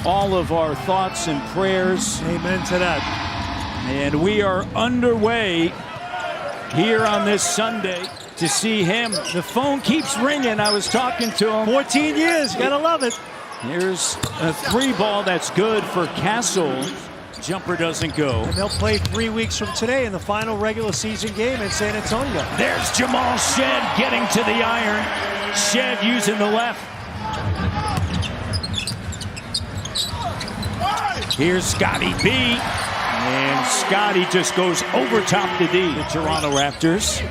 all of our thoughts and prayers. Amen to that. And we are underway here on this Sunday to see him. The phone keeps ringing. I was talking to him. 14 years, gotta love it. Here's a 3-ball that's good for Castle. Jumper doesn't go. And they'll play 3 weeks from today in the final regular season game in San Antonio. There's Jamal Shed getting to the iron. Shed using the left. Here's Scotty B. And Scotty just goes over top the D. The Toronto Raptors.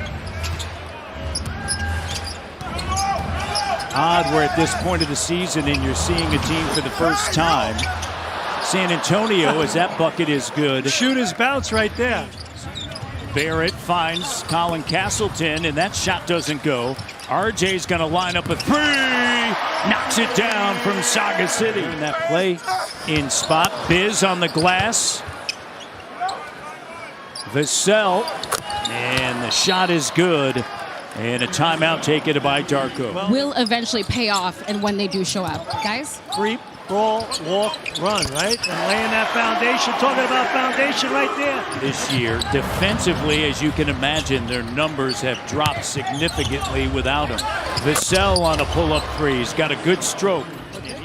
Odd we're at this point of the season and you're seeing a team for the first time. San Antonio, as that bucket is good. Shooter's bounce right there. Barrett finds Colin Castleton, and that shot doesn't go. RJ's going to line up a 3. Knocks it down from Saga City. And that play in spot. Biz on the glass. Vassell, and the shot is good. And a timeout taken by Darko. Will eventually pay off, and when they do show up, guys. Creep, brawl, walk, run, right? And laying that foundation, talking about foundation right there. This year, defensively, as you can imagine, their numbers have dropped significantly without him. Vassell on a pull-up 3. He's got a good stroke.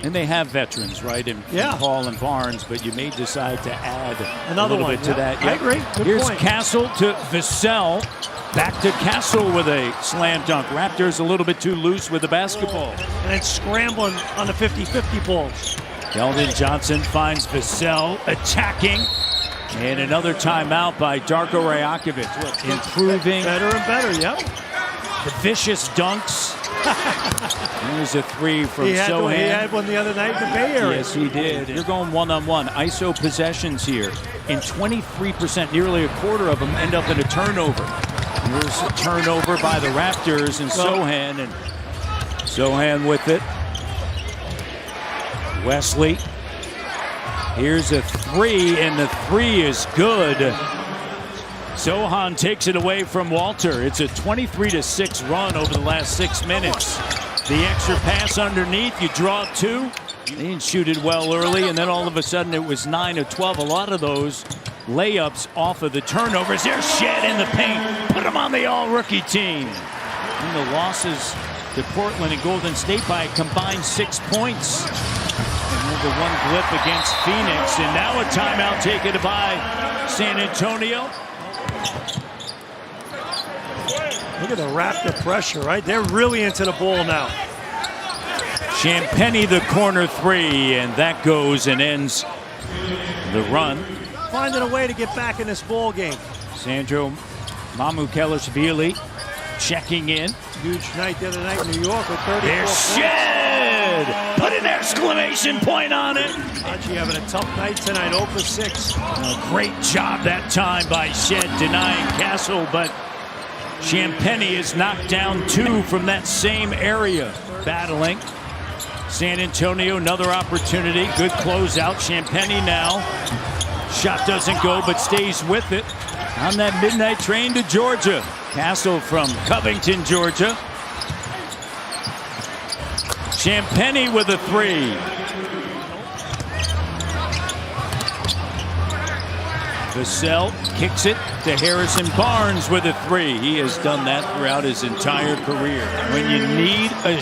And they have veterans, right, in Hall and Barnes, but you may decide to add another a little bit to that. I agree. Good Here's point. Castle to Vassell. Back to Castle with a slam dunk. Raptors a little bit too loose with the basketball. And it's scrambling on the 50-50 balls. Keldon Johnson finds Vassell attacking. And another timeout by Darko Rajakovic. Improving. Better and better, yep. The vicious dunks. There's a 3 from Sohan. He had one the other night in the Bay Area. Yes, he did. You're going one-on-one. ISO possessions here. And 23%, nearly a quarter of them, end up in a turnover. Here's a turnover by the Raptors and Sohan. And Sohan with it. Wesley. Here's a 3, and the 3 is good. Sohan takes it away from Walter. It's a 23-6 run over the last 6 minutes. The extra pass underneath, you draw 2. They didn't shoot it well early, and then all of a sudden it was 9 of 12. A lot of those layups off of the turnovers. There's Shed in the paint. Put him on the all-rookie team. And the losses to Portland and Golden State by a combined 6 points. And the one blip against Phoenix, and now a timeout taken by San Antonio. Look at the Raptor pressure, right? They're really into the ball now. Champagny the corner 3, and that goes and ends the run. Finding a way to get back in this ball game. Sandro Mamukelashvili checking in. Huge night the other night in New York with 34 There's points. Shed! Put an exclamation point on it. Archie having a tough night tonight, 0 for 6. Great job that time by Shed denying Castle, but Champagny is knocked down 2 from that same area. Battling. San Antonio, another opportunity. Good closeout. Champagny now. Shot doesn't go, but stays with it. On that midnight train to Georgia. Castle from Covington, Georgia. Champagny with a 3. Vassell kicks it to Harrison Barnes with a 3. He has done that throughout his entire career. When you need a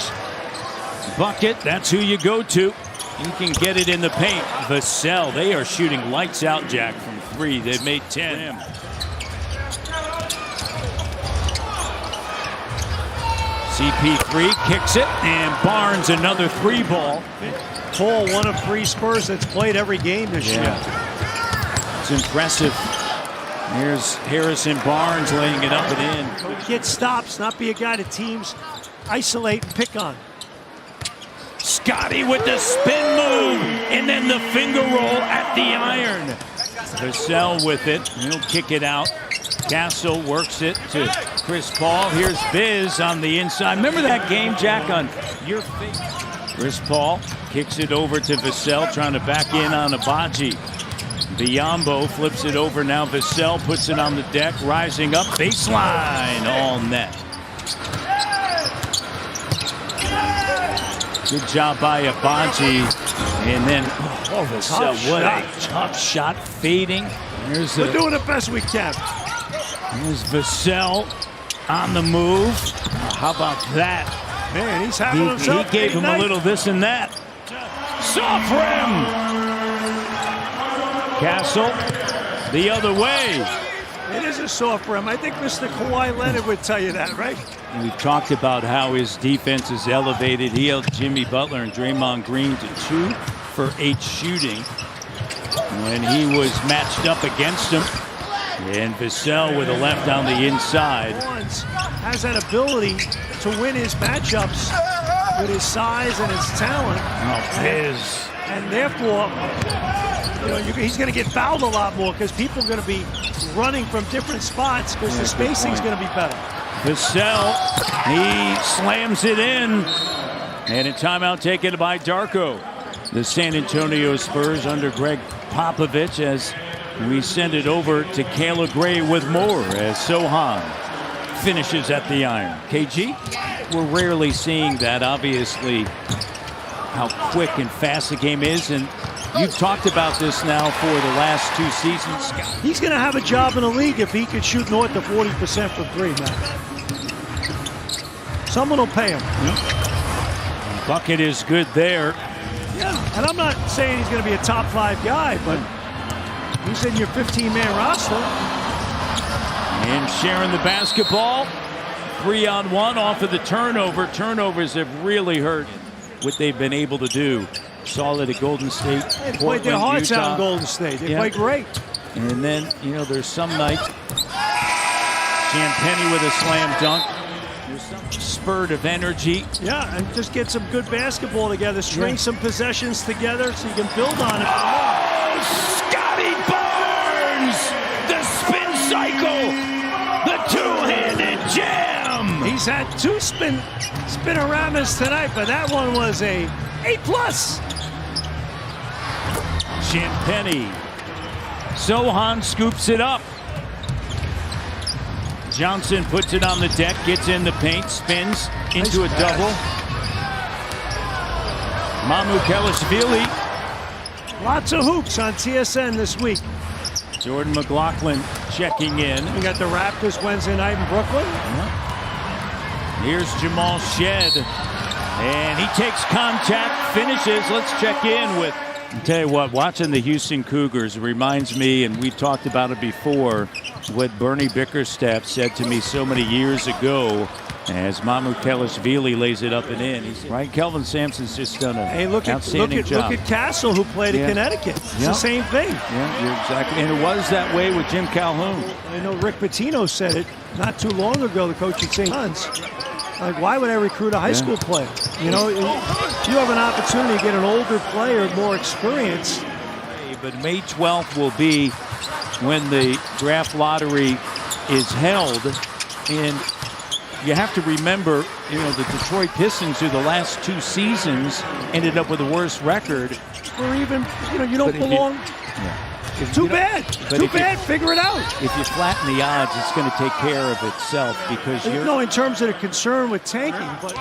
bucket, that's who you go to. You can get it in the paint. Vassell, they are shooting lights out, Jack, from 3. They've made 10. CP3 kicks it, and Barnes another 3-ball. Paul, one of 3 Spurs that's played every game this year. It's impressive. Here's Harrison Barnes laying it up and in. Get stops, not be a guy that teams isolate and pick on. Scotty with the spin move, and then the finger roll at the iron. Vassell with it. He'll kick it out. Castle works it to Chris Paul. Here's Biz on the inside. Remember that game, Jack, on your face? Chris Paul kicks it over to Vassell, trying to back in on Abaji. Biyombo flips it over now. Vassell puts it on the deck, rising up. Baseline, all net. Good job by Abaji. And then, Tough what shot. a tough shot fading. Here's We're doing the best we can. Here's Vassell on the move. How about that? Man, he's having himself He gave a him night. a little this and that. Soft rim. Castle the other way. It is a soft rim. I think Mr. Kawhi Leonard would tell you that, right? We've talked about how his defense is elevated. He held Jimmy Butler and Draymond Green to 2 for 8 shooting when he was matched up against him. And Vassell with a left on the inside. Barnes has that ability to win his matchups with his size and his talent. Oh, Biz. And therefore, he's going to get fouled a lot more because people are going to be running from different spots because the spacing's going to be better. Vassell, he slams it in. And a timeout taken by Darko. The San Antonio Spurs under Greg Popovich as we send it over to Kayla Gray with more as Sohan finishes at the iron. KG, we're rarely seeing that, obviously, how quick and fast the game is. And you've talked about this now for the last 2 seasons. He's going to have a job in the league if he could shoot north of 40% from 3, man. Someone will pay him. Bucket is good there. Yeah, and I'm not saying he's going to be a top 5 guy, but he's in your 15-man roster. And sharing the basketball. 3-on-1 off of the turnover. Turnovers have really hurt what they've been able to do. Saw it at Golden State. They played their hearts Utah. out in Golden State. They played great. And then, there's some nights. Champagny with a slam dunk. There's some spurt of energy. Yeah, and just get some good basketball together. String some possessions together so you can build on it. Oh, Scotty Barnes! The spin cycle! The two-handed jam! He's had 2 spin-aramas tonight, but that one was a A+. Champagny. Sohan scoops it up. Johnson puts it on the deck, gets in the paint, spins into a double. Mamukelashvili. Lots of hoops on TSN this week. Jordan McLaughlin checking in. We got the Raptors Wednesday night in Brooklyn. Here's Jamal Shed. And he takes contact, finishes. Let's check in with... I'll tell you what, watching the Houston Cougars reminds me, and we've talked about it before, what Bernie Bickerstaff said to me so many years ago as Mamukelashvili lays it up and in. He said, right, Kelvin Sampson's just done an outstanding job. Look at Castle, who played in Connecticut. It's the same thing. Yeah, you're exactly. And it was that way with Jim Calhoun. I know Rick Pitino said it not too long ago, the coach at St. John's. Like, why would I recruit a high school player? You have an opportunity to get an older player, more experience. But May 12th will be when the draft lottery is held. And you have to remember, the Detroit Pistons, who the last 2 seasons ended up with the worst record. Or even, you don't belong. Too bad. Figure it out. If you flatten the odds, it's going to take care of itself because you're... No, in terms of the concern with tanking, but...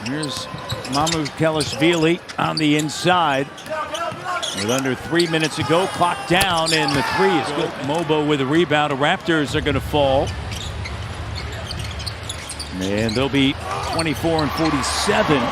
Here's Mamukelashvili on the inside. With under 3 minutes to go, clock down, and the 3 is good. Mobo with a rebound. The Raptors are going to fall. And they'll be 24 and 47